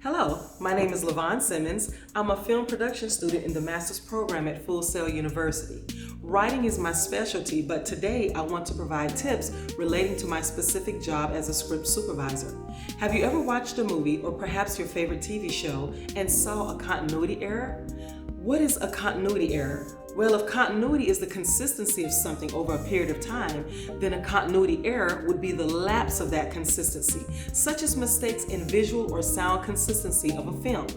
Hello, my name is LaVon Simmons. I'm a film production student in the master's program at Full Sail University. Writing is my specialty, but today I want to provide tips relating to my specific job as a script supervisor. Have you ever watched a movie or perhaps your favorite TV show and saw a continuity error? What is a continuity error? Well, if continuity is the consistency of something over a period of time, then a continuity error would be the lapse of that consistency, such as mistakes in visual or sound consistency of a film.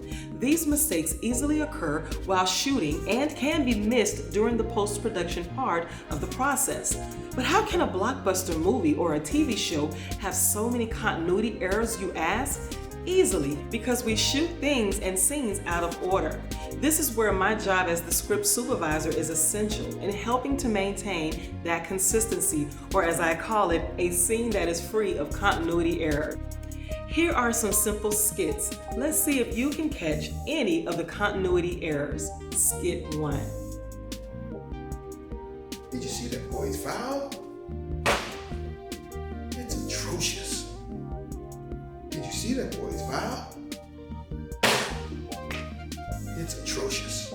These mistakes easily occur while shooting and can be missed during the post-production part of the process. But how can a blockbuster movie or a TV show have so many continuity errors, you ask? Easily, because we shoot things and scenes out of order. This is where my job as the script supervisor is essential in helping to maintain that consistency, or as I call it, a scene that is free of continuity error. Here are some simple skits. Let's see if you can catch any of the continuity errors. Skit 1. Did you see that boy's foul? It's atrocious. Did you see that boy's foul? It's atrocious.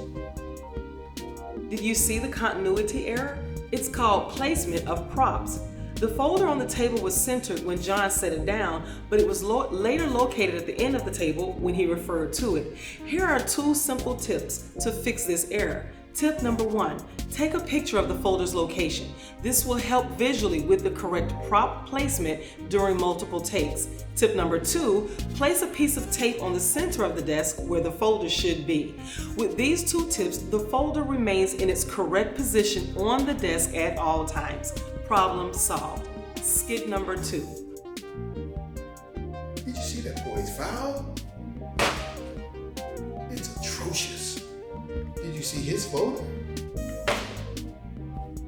Did you see the continuity error? It's called placement of props. The folder on the table was centered when John set it down, but it was later located at the end of the table when he referred to it. Here are 2 simple tips to fix this error. Tip number 1, take a picture of the folder's location. This will help visually with the correct prop placement during multiple takes. Tip number 2, place a piece of tape on the center of the desk where the folder should be. With these 2 tips, the folder remains in its correct position on the desk at all times. Problem solved. Skit number 2. Did you see that boy's foul? It's atrocious. Did you see his folder?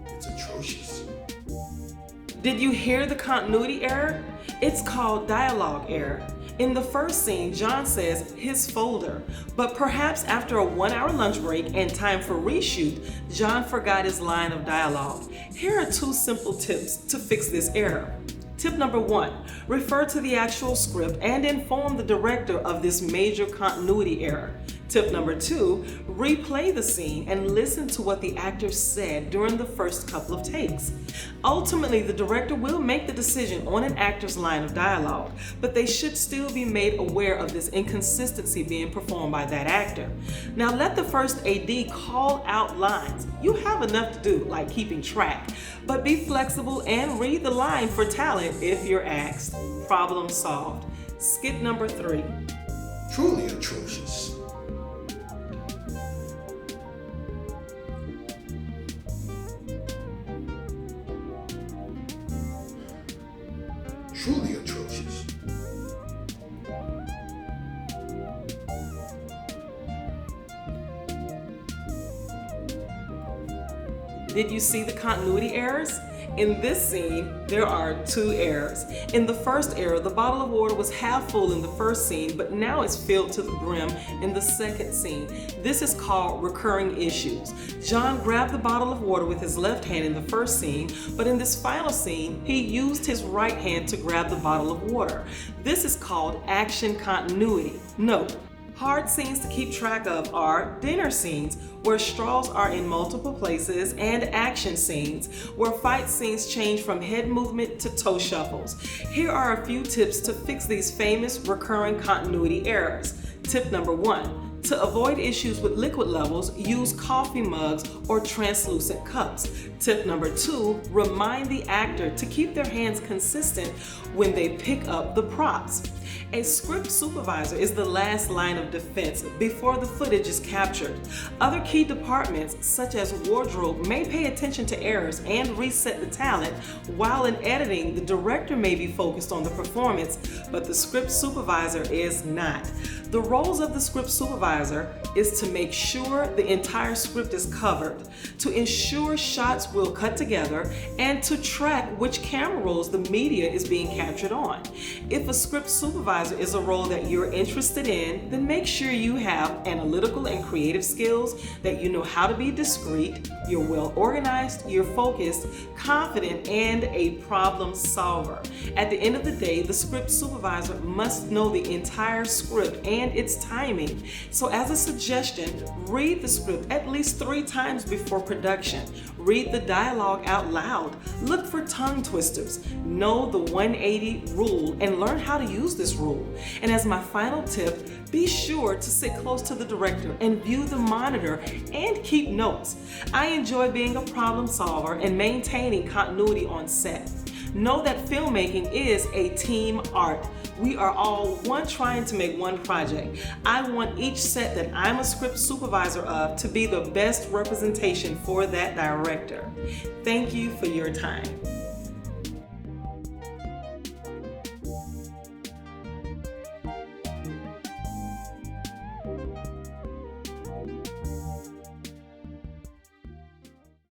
It's atrocious. Did you hear the continuity error? It's called dialogue error. In the first scene, John says his folder, but perhaps after a 1-hour lunch break and time for reshoot, John forgot his line of dialogue. Here are 2 simple tips to fix this error. Tip number 1, refer to the actual script and inform the director of this major continuity error. Tip number 2, replay the scene and listen to what the actor said during the first couple of takes. Ultimately, the director will make the decision on an actor's line of dialogue, but they should still be made aware of this inconsistency being performed by that actor. Now let the first AD call out lines. You have enough to do, like keeping track, but be flexible and read the line for talent if you're asked. Problem solved. Skit number 3. Truly atrocious. Truly atrocious. Did you see the continuity errors? In this scene, there are 2 errors. In the first error, the bottle of water was half full in the first scene, but now it's filled to the brim in the second scene. This is called recurring issues. John grabbed the bottle of water with his left hand in the first scene, but in this final scene, he used his right hand to grab the bottle of water. This is called action continuity. Note, hard scenes to keep track of are dinner scenes, where straws are in multiple places, and action scenes, where fight scenes change from head movement to toe shuffles. Here are a few tips to fix these famous recurring continuity errors. Tip number 1. To avoid issues with liquid levels, use coffee mugs or translucent cups. Tip number 2, remind the actor to keep their hands consistent when they pick up the props. A script supervisor is the last line of defense before the footage is captured. Other key departments, such as wardrobe, may pay attention to errors and reset the talent, while in editing, the director may be focused on the performance, but the script supervisor is not. The roles of the script supervisor supervisor is to make sure the entire script is covered, to ensure shots will cut together, and to track which camera rolls the media is being captured on. If a script supervisor is a role that you're interested in, then make sure you have analytical and creative skills, that you know how to be discreet, you're well organized, you're focused, confident, and a problem solver. At the end of the day, the script supervisor must know the entire script and its timing. So as a suggestion, read the script at least 3 times before production. Read the dialogue out loud. Look for tongue twisters. Know the 180 rule and learn how to use this rule. And as my final tip, be sure to sit close to the director and view the monitor and keep notes. I enjoy being a problem solver and maintaining continuity on set. Know that filmmaking is a team art. We are all one trying to make one project. I want each set that I'm a script supervisor of to be the best representation for that director. Thank you for your time.